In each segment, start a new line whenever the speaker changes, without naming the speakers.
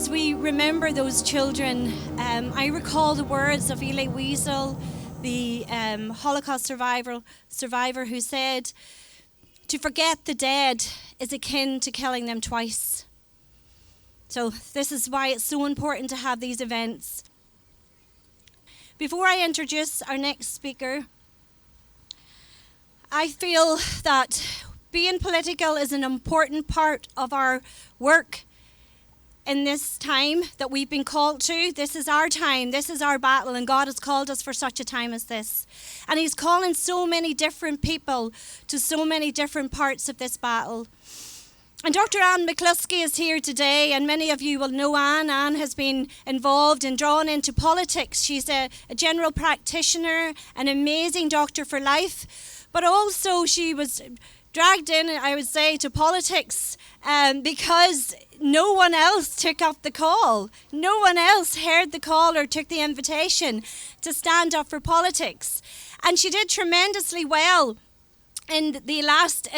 as we remember those children, I recall the words of Elie Wiesel, the Holocaust survivor who said, "To forget the dead is akin to killing them twice." So this is why it's so important to have these events. Before I introduce our next speaker, I feel that being political is an important part of our work in this time that we've been called to. This is our time, this is our battle, and God has called us for such a time as this. And He's calling so many different people to so many different parts of this battle. And Dr. Anne McCloskey is here today, and many of you will know Anne. Anne has been involved and drawn into politics. She's a general practitioner, an amazing doctor for life, but also she was dragged in, I would say, to politics because no one else took up the call. No one else heard the call or took the invitation to stand up for politics. And she did tremendously well in the last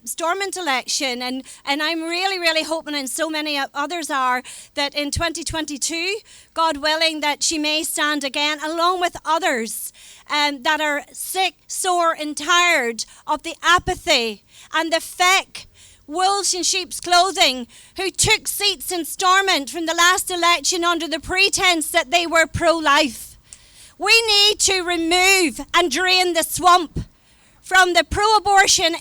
Stormont election, and I'm really hoping, and so many others are, that in 2022, God willing, that she may stand again along with others that are sick, sore and tired of the apathy and the fake wolves in sheep's clothing who took seats in Stormont from the last election under the pretense that they were pro-life. We need to remove and drain the swamp from the pro-abortion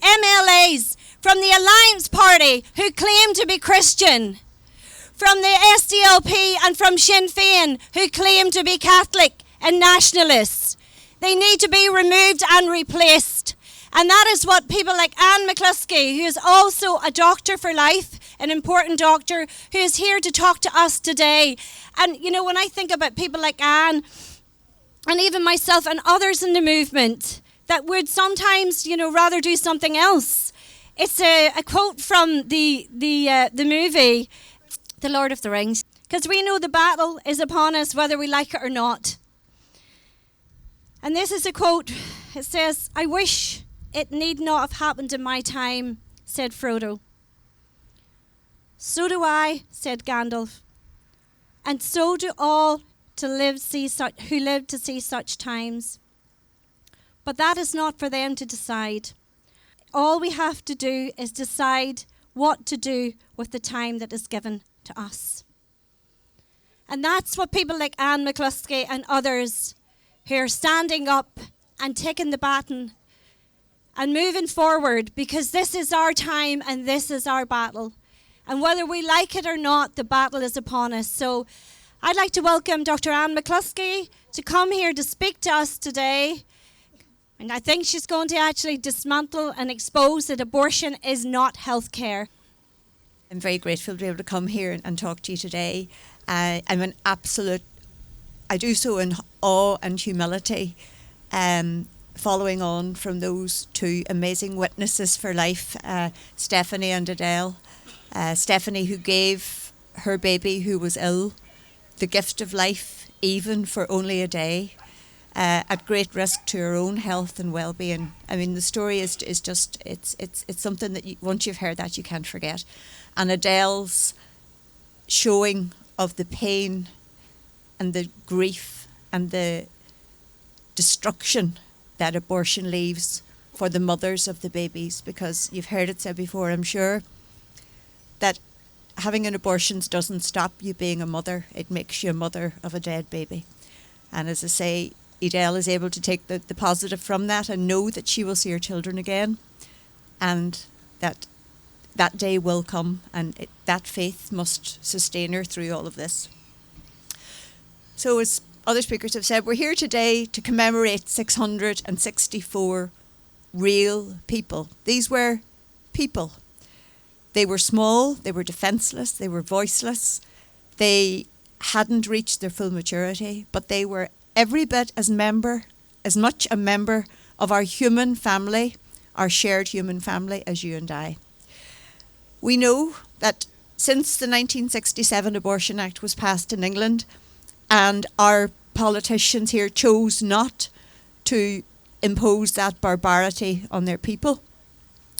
MLAs, from the Alliance Party who claim to be Christian, from the SDLP and from Sinn Féin who claim to be Catholic and nationalists. They need to be removed and replaced. And that is what people like Anne McCloskey, who is also a doctor for life, an important doctor, who is here to talk to us today. And, you know, when I think about people like Anne, and even myself and others in the movement, that would sometimes, you know, rather do something else. It's a quote from the movie, The Lord of the Rings. Because we know the battle is upon us whether we like it or not. And this is a quote. It says, "I wish it need not have happened in my time," said Frodo. "So do I," said Gandalf. "And so do all who live to see such times. But that is not for them to decide. All we have to do is decide what to do with the time that is given to us." And that's what people like Anne McCloskey and others who are standing up and taking the baton and moving forward, because this is our time and this is our battle. And whether we like it or not, the battle is upon us. So I'd like to welcome Dr. Anne McCloskey to come here to speak to us today. And I think she's going to actually dismantle and expose that abortion is not health care.
I'm very grateful to be able to come here and talk to you today. I do so in awe and humility, following on from those two amazing witnesses for life, Stephanie and Adele. Stephanie, who gave her baby who was ill the gift of life, even for only a day, at great risk to her own health and well-being. I mean, the story is just, it's something that once you've heard that, you can't forget. And Adele's showing of the pain and the grief and the destruction that abortion leaves for the mothers of the babies, because you've heard it said before, I'm sure, that having an abortion doesn't stop you being a mother. It makes you a mother of a dead baby. And as I say, Adele is able to take the positive from that and know that she will see her children again, and that day will come, and that faith must sustain her through all of this. So as other speakers have said, we're here today to commemorate 664 real people. These were people. They were small, they were defenceless, they were voiceless, they hadn't reached their full maturity, but they were every bit as much a member of our human family, our shared human family, as you and I. We know that since the 1967 Abortion Act was passed in England, and our politicians here chose not to impose that barbarity on their people,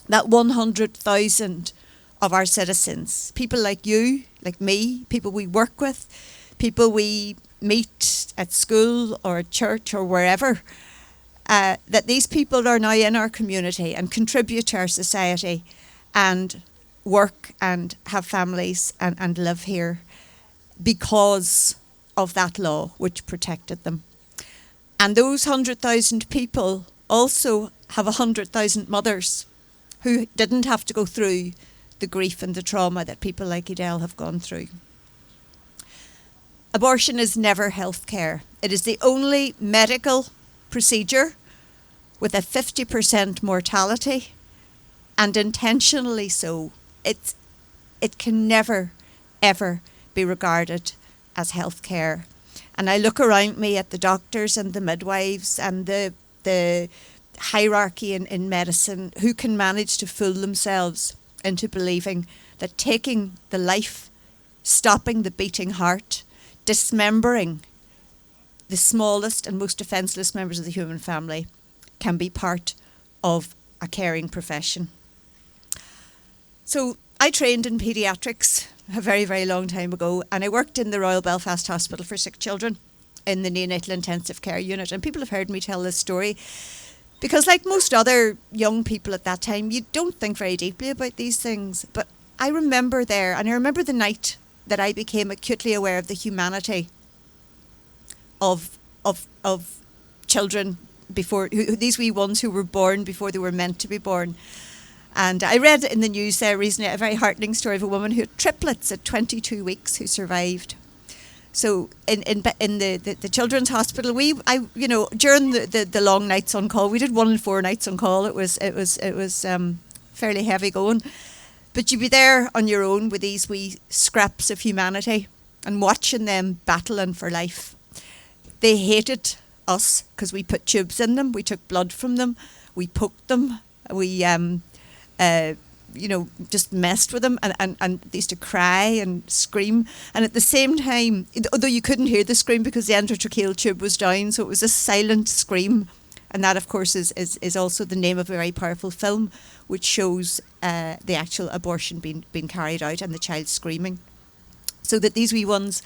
that 100,000 of our citizens, people like you, like me, people we work with, people we meet at school or at church or wherever, that these people are now in our community and contribute to our society and work and have families and live here because of that law which protected them. And those 100,000 people also have 100,000 mothers who didn't have to go through the grief and the trauma that people like Edel have gone through. Abortion is never health care. It is the only medical procedure with a 50% mortality, and intentionally so. It can never, ever be regarded as health care. And I look around me at the doctors and the midwives and the hierarchy in medicine who can manage to fool themselves into believing that taking the life, stopping the beating heart, dismembering the smallest and most defenceless members of the human family can be part of a caring profession. So I trained in paediatrics a very, very long time ago, and I worked in the Royal Belfast Hospital for Sick Children in the neonatal intensive care unit. And people have heard me tell this story because, like most other young people at that time, you don't think very deeply about these things. But I remember there, and I remember the night that I became acutely aware of the humanity of children before, these wee ones who were born before they were meant to be born. And I read in the news there recently a very heartening story of a woman who had triplets at 22 weeks who survived. So in the children's hospital, during the long nights on call, we did 1 in 4 nights on call. It was fairly heavy going, but you'd be there on your own with these wee scraps of humanity and watching them battling for life. They hated us because we put tubes in them, we took blood from them, we poked them, we just messed with them, and they used to cry and scream. And at the same time, although you couldn't hear the scream because the endotracheal tube was down, so it was a silent scream. And that, of course, is also the name of a very powerful film which shows the actual abortion being carried out and the child screaming. So that these wee ones,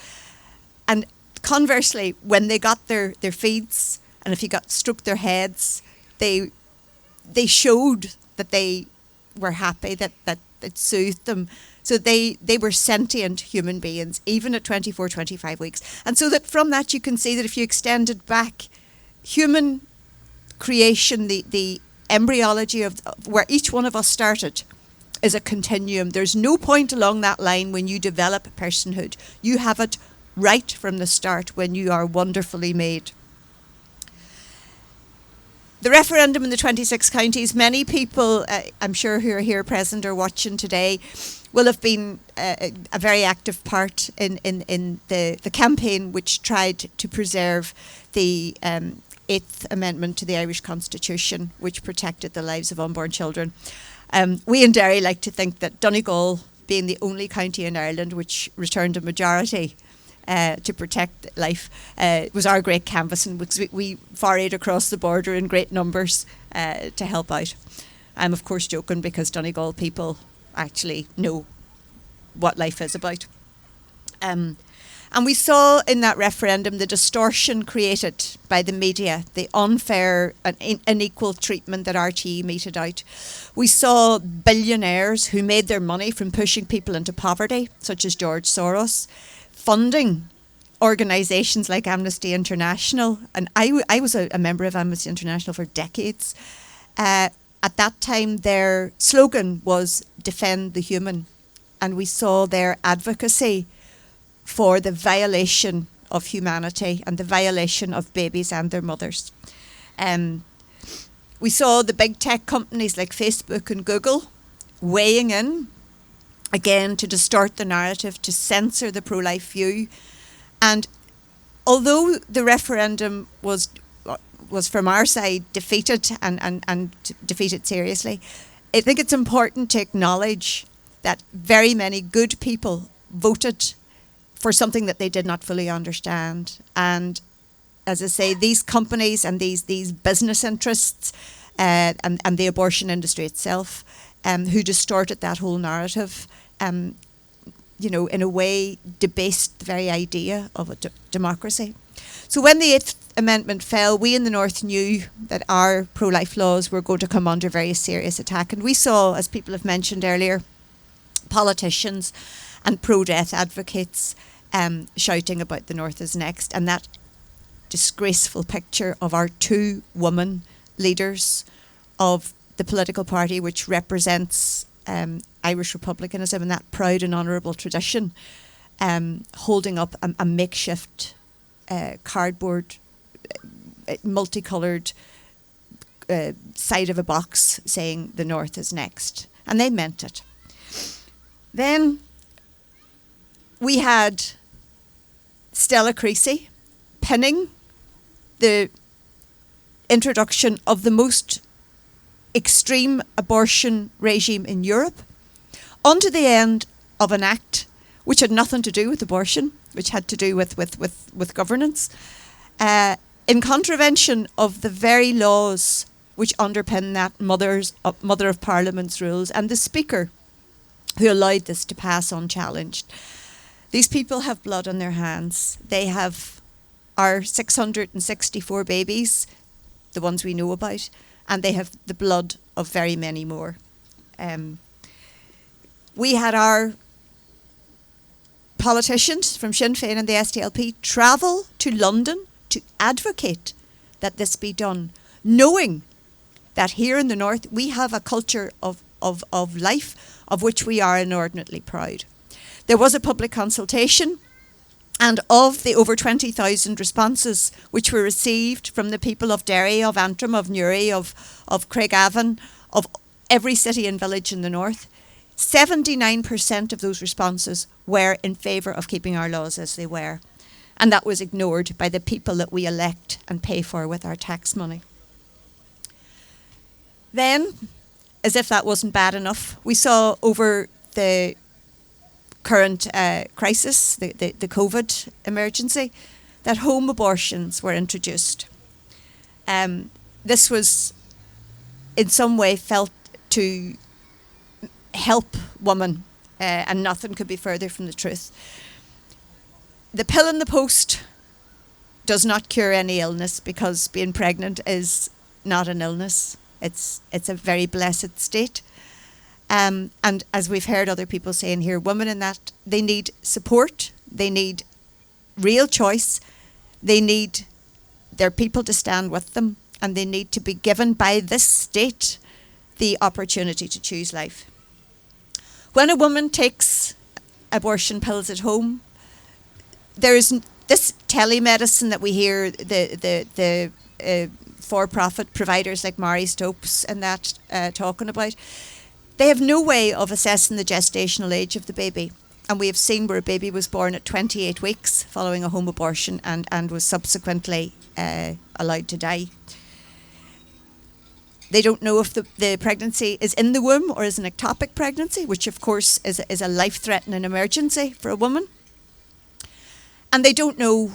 and conversely, when they got their feeds, and if you got stroked their heads, they showed that they were happy, that it soothed them. So they were sentient human beings, even at 24, 25 weeks. And so that from that you can see that if you extended back human creation, the embryology of where each one of us started is a continuum. There's no point along that line when you develop personhood. You have it right from the start when you are wonderfully made. The referendum in the 26 counties, many people, I'm sure, who are here present or watching today, will have been a very active part in the campaign which tried to preserve the 8th Amendment to the Irish Constitution, which protected the lives of unborn children. We in Derry like to think that Donegal, being the only county in Ireland which returned a majority to protect life, was our great canvas, and we forayed across the border in great numbers to help out. I'm of course joking because Donegal people actually know what life is about. And we saw in that referendum the distortion created by the media, the unfair and unequal treatment that RTE meted out. We saw billionaires who made their money from pushing people into poverty, such as George Soros, funding organisations like Amnesty International. And I was a member of Amnesty International for decades. At that time, their slogan was "Defend the Human." And we saw their advocacy for the violation of humanity and the violation of babies and their mothers. We saw the big tech companies like Facebook and Google weighing in, again, to distort the narrative, to censor the pro-life view. And although the referendum was from our side defeated and defeated seriously, I think it's important to acknowledge that very many good people voted for something that they did not fully understand. And as I say, these companies and these business interests and the abortion industry itself, who distorted that whole narrative, in a way debased the very idea of a democracy. So when the Eighth Amendment fell, we in the North knew that our pro-life laws were going to come under very serious attack. And we saw, as people have mentioned earlier, politicians and pro-death advocates shouting about the North is next. And that disgraceful picture of our two women leaders of the political party which represents Irish republicanism and that proud and honourable tradition, holding up a makeshift cardboard, multicoloured side of a box saying the North is next. And they meant it. Then we had Stella Creasy pinning the introduction of the most extreme abortion regime in Europe onto the end of an act which had nothing to do with abortion, which had to do with governance, in contravention of the very laws which underpin that Mother of Parliament's rules and the Speaker who allowed this to pass unchallenged. These people have blood on their hands. They have our 664 babies, the ones we know about, and they have the blood of very many more. We had our politicians from Sinn Féin and the SDLP travel to London to advocate that this be done, knowing that here in the North we have a culture of life of which we are inordinately proud. There was a public consultation, and of the over 20,000 responses which were received from the people of Derry, of Antrim, of Newry, of Craigavon, of every city and village in the North, 79% of those responses were in favour of keeping our laws as they were. And that was ignored by the people that we elect and pay for with our tax money. Then, as if that wasn't bad enough, we saw over the current crisis, the COVID emergency, that home abortions were introduced. This was in some way felt to help women, and nothing could be further from the truth. The pill in the post does not cure any illness, because being pregnant is not an illness. It's a very blessed state. And as we've heard other people saying here, women in that, they need support, they need real choice, they need their people to stand with them, and they need to be given by this state the opportunity to choose life. When a woman takes abortion pills at home, there is this telemedicine that we hear the for-profit providers like Mary Stopes and that talking about. They have no way of assessing the gestational age of the baby. And we have seen where a baby was born at 28 weeks following a home abortion and was subsequently allowed to die. They don't know if the pregnancy is in the womb or is an ectopic pregnancy, which of course is a life-threatening emergency for a woman. And they don't know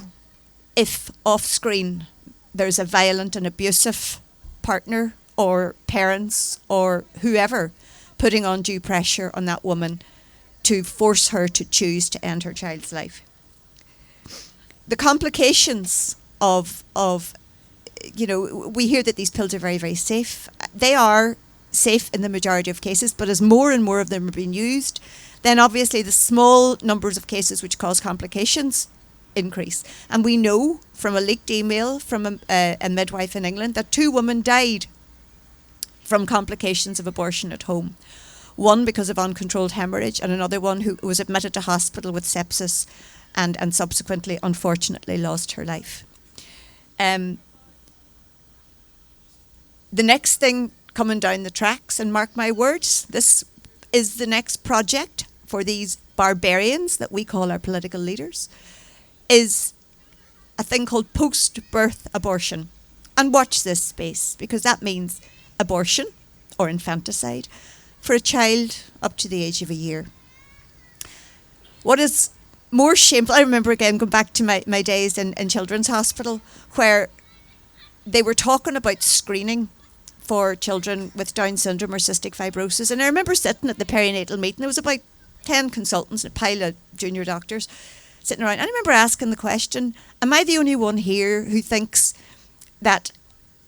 if off-screen there's a violent and abusive partner or parents or whoever putting undue pressure on that woman to force her to choose to end her child's life. The complications of we hear that these pills are very, very safe. They are safe in the majority of cases, but as more and more of them are being used, then obviously the small numbers of cases which cause complications increase. And we know from a leaked email from a midwife in England that 2 women died from complications of abortion at home. One because of uncontrolled hemorrhage, and another one who was admitted to hospital with sepsis and subsequently, unfortunately, lost her life. The next thing coming down the tracks, and mark my words, this is the next project for these barbarians that we call our political leaders, is a thing called post-birth abortion. And watch this space, because that means abortion or infanticide for a child up to the age of a year. What is more shameful, I remember again going back to my days in Children's Hospital, where they were talking about screening for children with Down syndrome or cystic fibrosis. And I remember sitting at the perinatal meeting, there was about 10 consultants, a pile of junior doctors sitting around. And I remember asking the question, am I the only one here who thinks that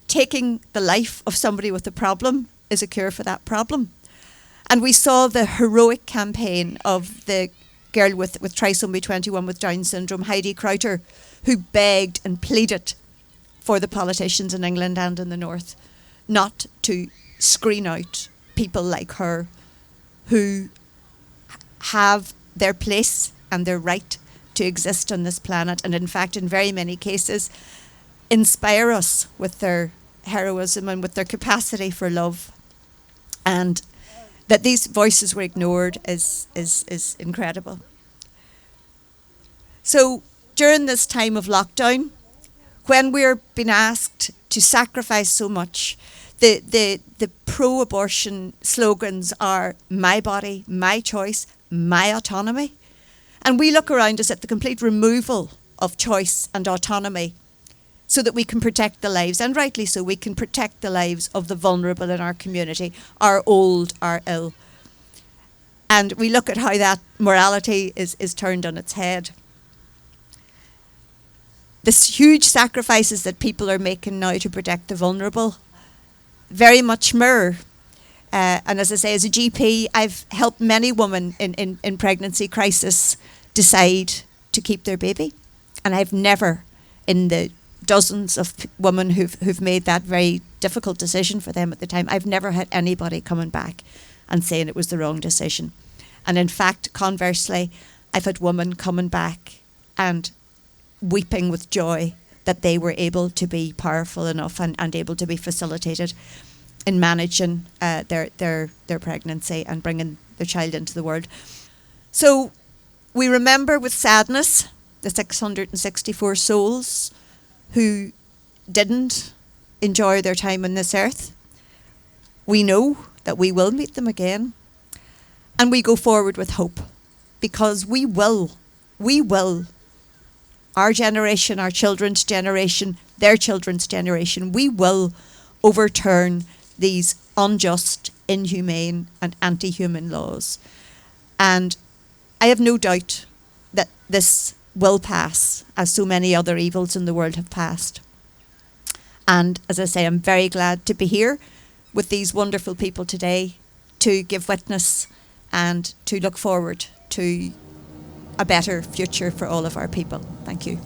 taking the life of somebody with a problem is a cure for that problem? And we saw the heroic campaign of the girl with trisomy 21 with Down syndrome, Heidi Crowther, who begged and pleaded for the politicians in England and in the North not to screen out people like her who have their place and their right to exist on this planet, and in fact in very many cases inspire us with their heroism and with their capacity for love. And that these voices were ignored is incredible. So during this time of lockdown, when we're being asked to sacrifice so much, the pro-abortion slogans are my body, my choice, my autonomy. And we look around us at the complete removal of choice and autonomy so that we can protect the lives, and rightly so, we can protect the lives of the vulnerable in our community, our old, our ill. And we look at how that morality is turned on its head. This huge sacrifices that people are making now to protect the vulnerable very much mirror. And as I say, as a GP, I've helped many women in pregnancy crisis decide to keep their baby. And I've never, in the dozens of women who've made that very difficult decision for them at the time, I've never had anybody coming back and saying it was the wrong decision. And in fact, conversely, I've had women coming back and weeping with joy that they were able to be powerful enough and able to be facilitated in managing their pregnancy and bringing their child into the world. So we remember with sadness the 664 souls who didn't enjoy their time on this earth. We know that we will meet them again, and we go forward with hope, because we will, our generation, our children's generation, their children's generation, we will overturn these unjust, inhumane and anti-human laws. And I have no doubt that this will pass, as so many other evils in the world have passed. And as I say, I'm very glad to be here with these wonderful people today to give witness and to look forward to a better future for all of our people. Thank you.